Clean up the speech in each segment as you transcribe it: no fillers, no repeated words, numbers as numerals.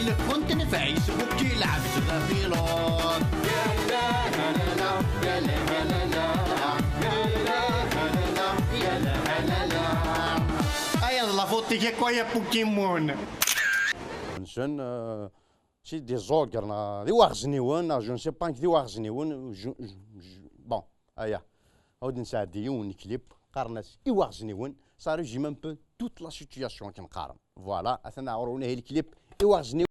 إلا كنت أنا في عيسبوك يلعب زغافيلون. يا لا لا لا يا لا لا لا يا لا لا يا لا لا لا. أيا لا فوتي كي كويا بوكيمون. نشن شي دي زوغر دي واغزنيون جو نسي با دي واغزنيون بون ايا عاود نساعديون كليب قارناس واغزنيون صار جي مام بو توت لا سيتوياسيون كنقارن فوالا اثنا عرونا هي الكليب واغزنيون.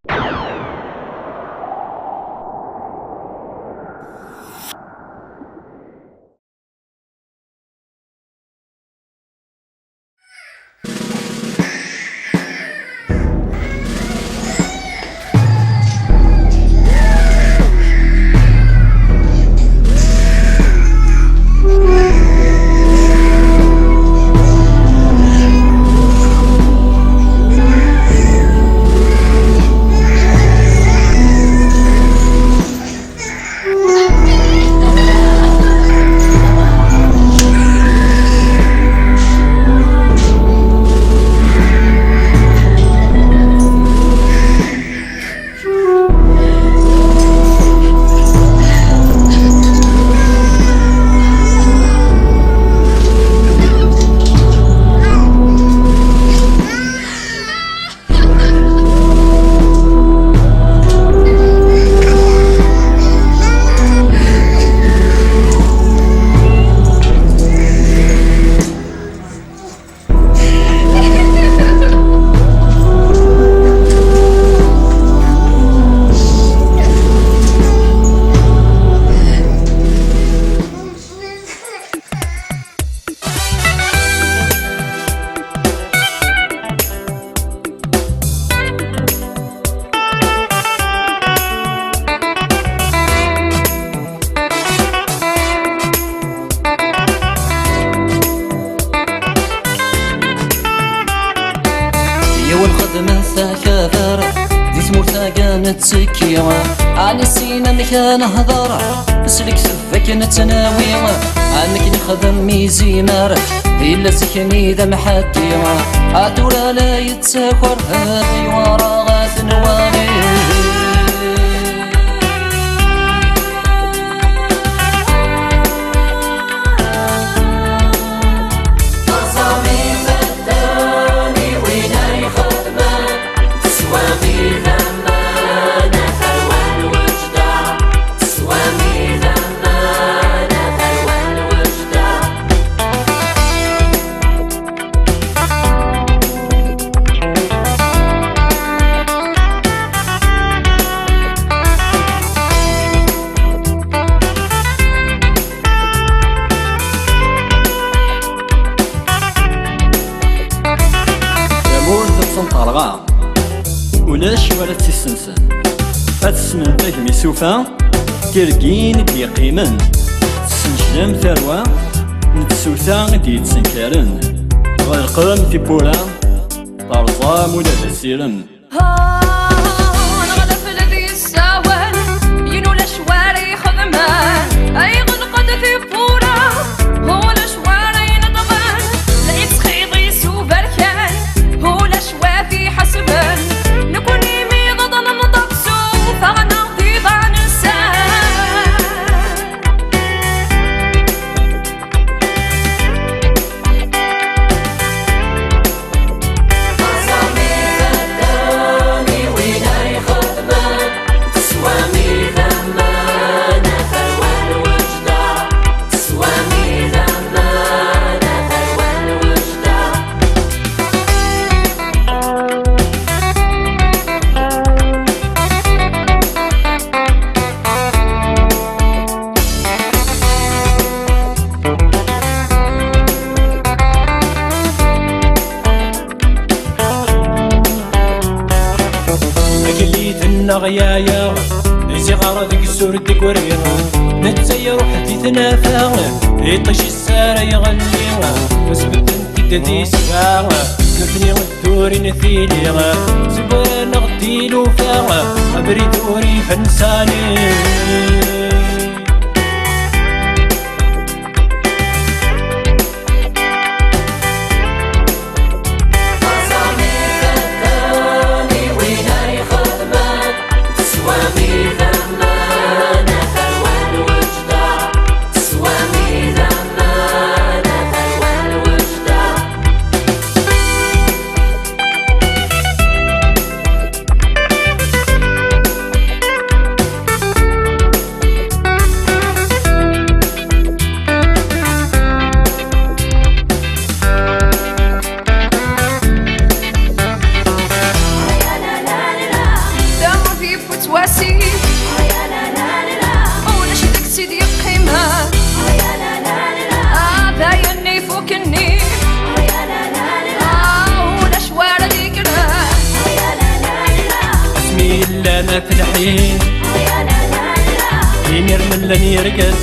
نتسكيوا عن السينا مكان هضرة سلك سفك نتناويوا عنك نخدم ميزينار إلا سكني ذا محديوا عطورا لا يتساكر هاي ورا غاث نوالي طالغا ولاش ولا تسنسن أتسمن تاكمي سوفا كرقين ديقيمن تسنجلم ثروة نتسوثا دي تسنكارن غرقم في بولا طرزام ولا تسيرن نغلف الذي الساوان ينو لشواري خدمان أي غنقد في بولا هو لشواري نضمان لقيت خيطي سوبركان هو لشوافي حسبان نكون يمي غضن مضبسو فغنغطي ضعن السان غيايا نسي غرضك السورد وريرا نتسير وحدي تنافا يطيش السارة يغنيها وسبت انت تدي سفاها نفني غدوري نثيليها زبران غديلو فاها أبري دوري فنساني وين هاي خدمة لنا في الحين يمير من لن يرقز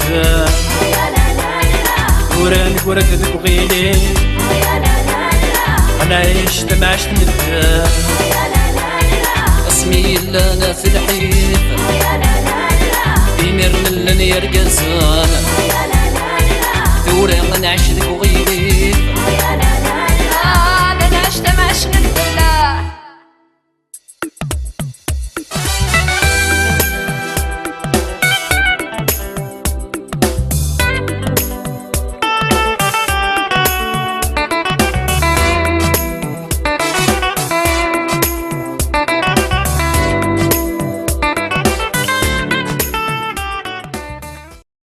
وران قرد تبغيلي انا عشت ما عشت مدة اسمي لنا في الحين يمير من لن يرقز